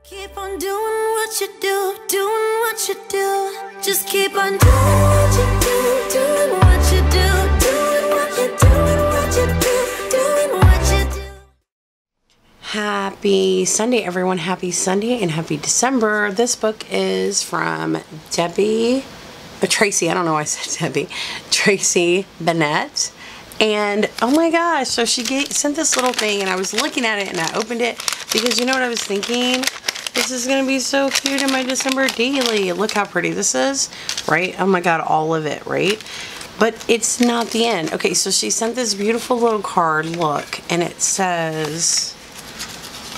Keep on doing what you do, doing what you do. Just keep on doing what you do, doing what you do, doing what you do, what you do, doing what you do. Happy Sunday, everyone. Happy Sunday and happy December. This book is from Tracie. I don't know why I said Debbie. Tracie Leonard. And oh my gosh, so she sent this little thing and I was looking at it and I opened it because you know what I was thinking? This is going to be so cute in my December daily. Look how pretty this is, right? Oh my god, all of it, right? But it's not the end. Okay, so she sent this beautiful little card, look, and it says,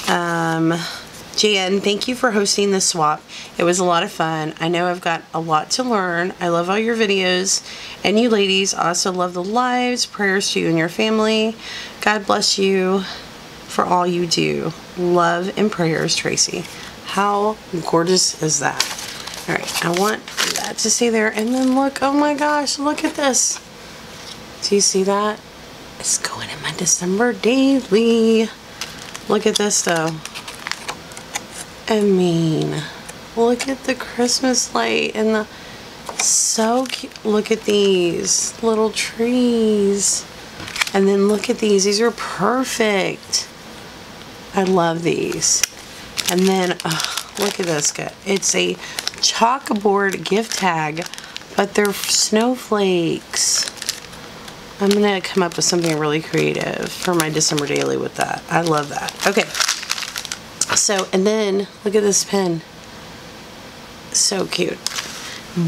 Jan, thank you for hosting the swap. It was a lot of fun. I know I've got a lot to learn. I love all your videos. And you ladies also love the lives. Prayers to you and your family. God bless you for all you do. Love and prayers, Tracie. How gorgeous is that? Alright, I want that to stay there. And then look, oh my gosh, look at this. Do you see that? It's going in my December daily. Look at this though. I mean, look at the Christmas light and the so cute. Look at these little trees. And then look at these are perfect. I love these. And then look at this guy. It's a chalkboard gift tag, but they're snowflakes. I'm gonna come up with something really creative for my December daily with that. I love that. Okay. So, and then look at this pen. So cute.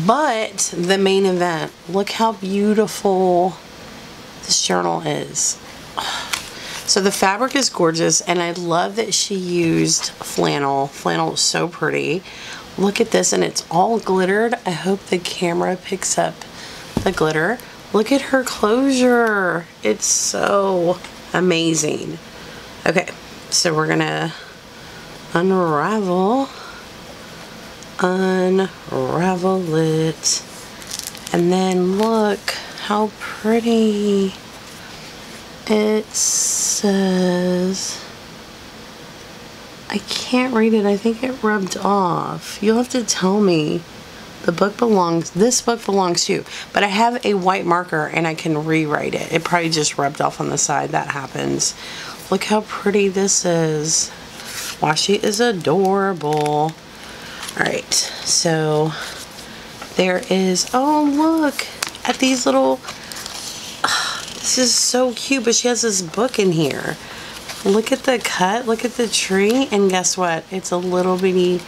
But the main event, look how beautiful this journal is. So the fabric is gorgeous and I love that she used flannel. Flannel is so pretty. Look at this and it's all glittered. I hope the camera picks up the glitter. Look at her closure. It's so amazing. Okay, so we're gonna unravel it, and then look how pretty it says. I can't read it. I think it rubbed off. You'll have to tell me. This book belongs to you. But I have a white marker and I can rewrite it. It probably just rubbed off on the side. That happens. Look how pretty this is. Washi is adorable. Alright, so there is, oh look at these little, this is so cute, but she has this book in here. Look at the cut, look at the tree, and guess what? It's a little bitty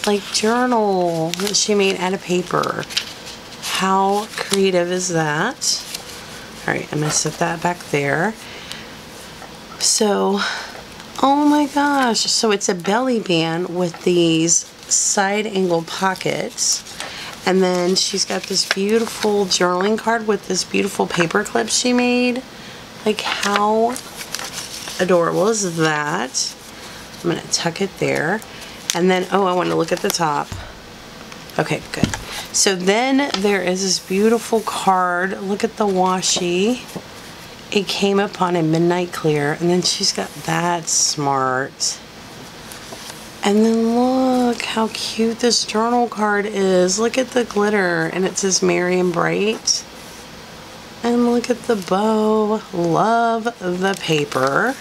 like journal that she made out of paper. How creative is that? Alright, I'm going to set that back there. So, oh my gosh, so it's a belly band with these side angle pockets. And then she's got this beautiful journaling card with this beautiful paper clip she made. Like how adorable is that? I'm going to tuck it there. And then, oh, I want to look at the top. Okay, good. So then there is this beautiful card. Look at the washi. It came upon a midnight clear. And then she's got that smart. And then look how cute this journal card is. Look at the glitter. And it says Merry and Bright. And look at the bow. Love the paper.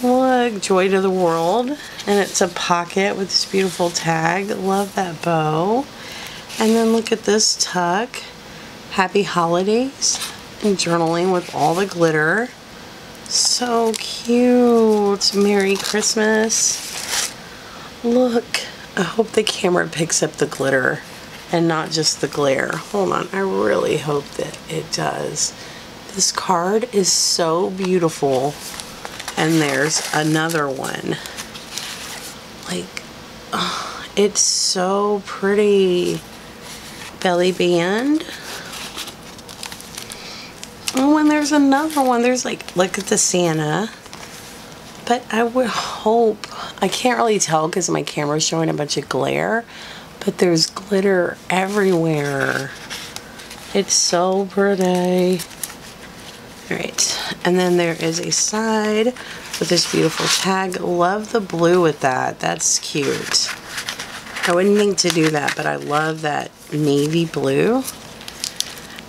Look, joy to the world. And it's a pocket with this beautiful tag. Love that bow. And then look at this tuck. Happy holidays. And journaling with all the glitter. So cute. Merry Christmas. Look. I hope the camera picks up the glitter and not just the glare. Hold on. I really hope that it does. This card is so beautiful. And there's another one. Like, oh, it's so pretty. Belly band. Oh, and there's another one. There's like, look at the Santa. But I would hope, I can't really tell because my camera's showing a bunch of glare, but there's glitter everywhere. It's so pretty. Alright, and then there is a side with this beautiful tag. Love the blue with that. That's cute. I wouldn't think to do that, but I love that navy blue.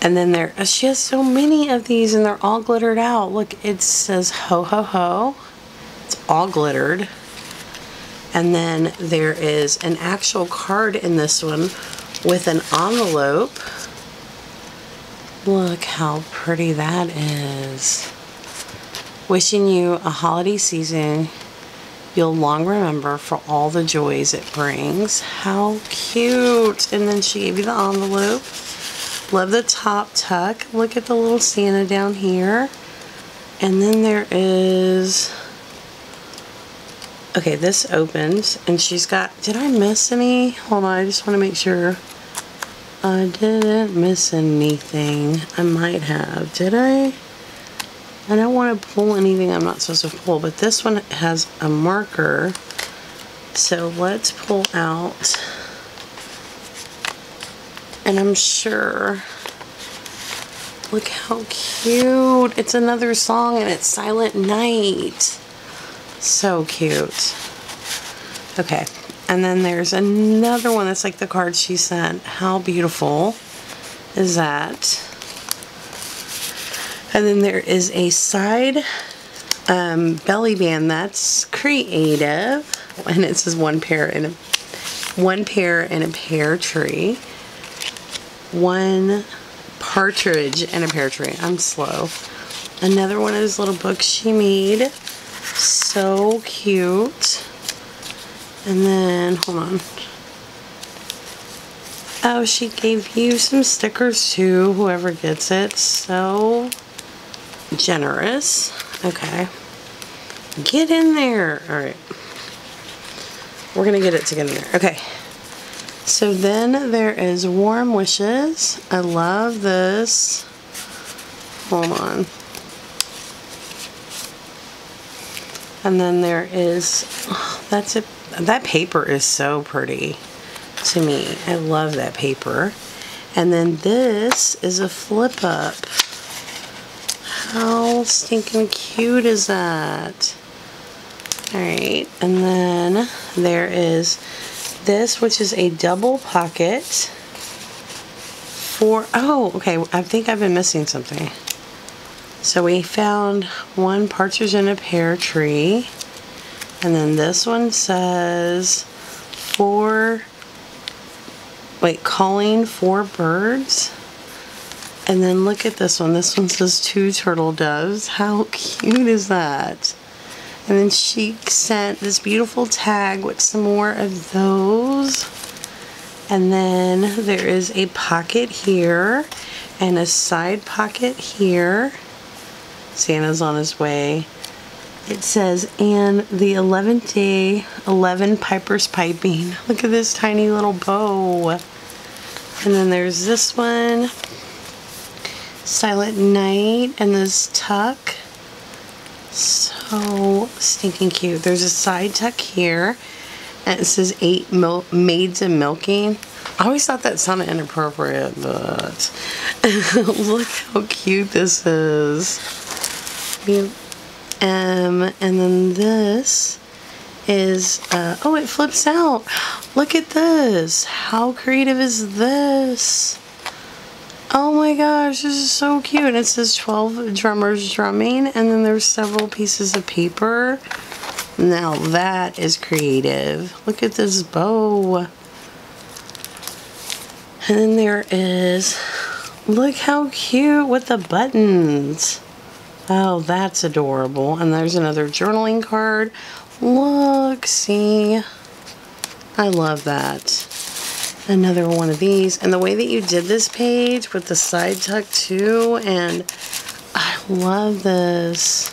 And then she has so many of these and they're all glittered out. Look, it says ho ho ho. It's all glittered. And then there is an actual card in this one with an envelope. Look how pretty that is. Wishing you a holiday season you'll long remember for all the joys it brings. How cute. And then she gave you the envelope. Love the top tuck. Look at the little Santa down here. And then there is... Okay, this opens and she's got... Did I miss any? Hold on, I just want to make sure. I didn't miss anything. I might have. Did I? I don't want to pull anything I'm not supposed to pull, but this one has a marker. So let's pull out. And I'm sure. Look how cute. It's another song and it's Silent Night. So cute. Okay. And then there's another one that's like the card she sent. How beautiful is that? And then there is a side belly band that's creative. And it says one pear in a pear tree. One partridge in a pear tree. I'm slow. Another one of those little books she made. So cute. And then, hold on. Oh, she gave you some stickers too, whoever gets it. So generous. Okay. Get in there. Alright. We're going to get it to get in there. Okay. So then there is Warm Wishes. I love this. Hold on. And then there is, oh, that's it. That paper is so pretty to me. I love that paper. And then this is a flip up. How stinking cute is that? Alright, and then there is this, which is a double pocket for, oh, okay, I think I've been missing something. So we found one partridge in a pear tree. And then this one says calling 4 birds. And then look at this one. This one says 2 turtle doves. How cute is that? And then she sent this beautiful tag with some more of those. And then there is a pocket here and a side pocket here. Santa's on his way. It says, and the 11th day, 11 pipers piping. Look at this tiny little bow. And then there's this one, Silent Night, and this tuck. So stinking cute. There's a side tuck here, and it says 8 maids and milking. I always thought that sounded inappropriate, but look how cute this is. And then this is, oh, it flips out. Look at this. How creative is this? Oh my gosh, this is so cute. And it says 12 drummers drumming, and then there's several pieces of paper. Now that is creative. Look at this bow. And then there is, look how cute with the buttons. Oh, that's adorable. And there's another journaling card. Look, see? I love that. Another one of these. And the way that you did this page with the side tuck too, and I love this.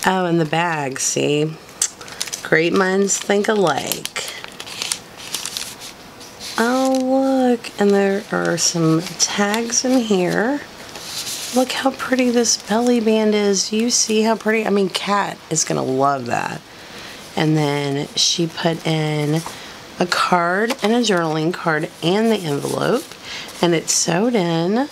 Oh, and the bag, see? Great minds think alike. Oh, look. And there are some tags in here. Look how pretty this belly band is. Do you see how pretty? I mean, Kat is going to love that. And then she put in a card and a journaling card and the envelope. And it's sewed in.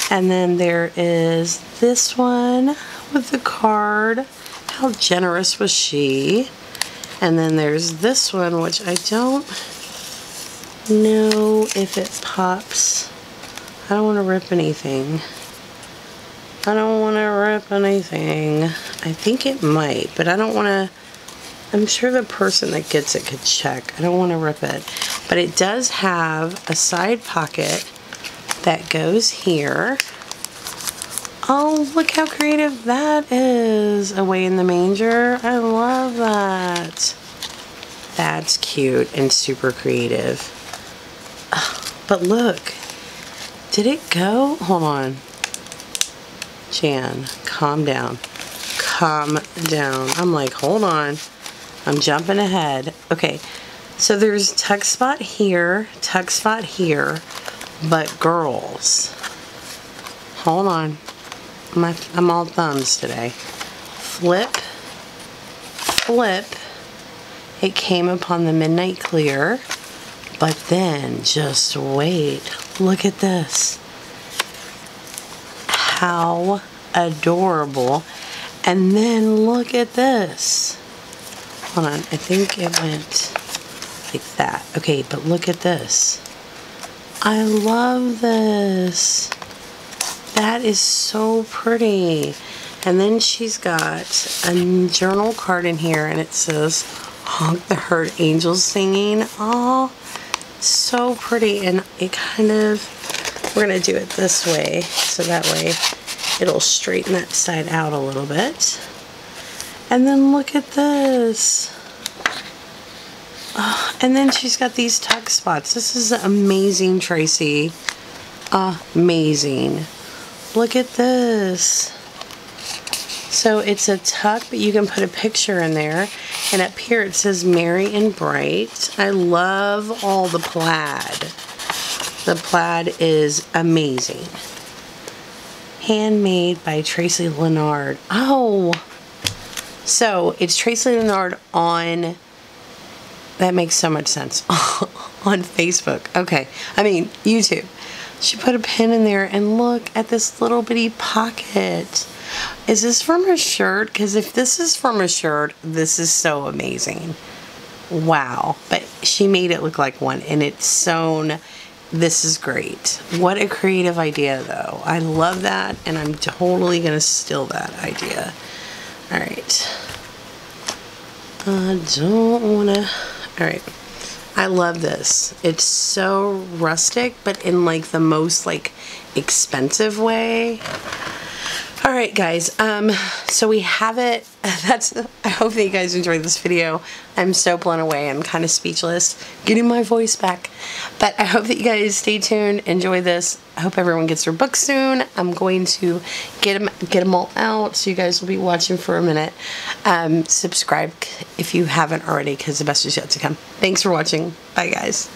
And then there is this one with the card How generous was she? And then there's this one, which I don't know if it pops. I don't want to rip anything. I don't want to rip anything. I think it might, but I don't want to. I'm sure the person that gets it could check. I don't want to rip it. But it does have a side pocket that goes here. Oh, look how creative that is. Away in the manger. I love that. That's cute and super creative. But look. Did it go? Hold on. Jan, calm down. Calm down. I'm like, hold on. I'm jumping ahead. Okay. So there's tuck spot here, but girls. Hold on. I'm all thumbs today. Flip. It came upon the midnight clear, but then just wait. Look at this. How adorable. And then look at this. Hold on, I think it went like that. Okay, but look at this. I love this. That is so pretty. And then she's got a journal card in here, and it says, honk the herd angels singing. Oh, so pretty. And it kind of, we're going to do it this way, so that way it'll straighten that side out a little bit. And then look at this. Oh, and then she's got these tuck spots. This is amazing, Tracie. Amazing. Look at this. So it's a tuck, but you can put a picture in there. And up here it says merry and bright. I love all the plaid. The plaid is amazing. Handmade by Tracie Leonard. Oh, so it's Tracie Leonard on, that makes so much sense, on Facebook. Okay, I mean YouTube. She put a pin in there, and look at this little bitty pocket. Is this from a shirt? Because if this is from a shirt, this is so amazing. Wow. But she made it look like one, and it's sewn. This is great. What a creative idea, though. I love that, and I'm totally going to steal that idea. All right. I don't want to... All right. I love this. It's so rustic, but in like the most like expensive way. All right, guys. So we have it. I hope that you guys enjoyed this video. I'm so blown away. I'm kind of speechless, getting my voice back. But I hope that you guys stay tuned. Enjoy this. I hope everyone gets their books soon. I'm going to get them all out, so you guys will be watching for a minute. Subscribe if you haven't already, because the best is yet to come. Thanks for watching. Bye, guys.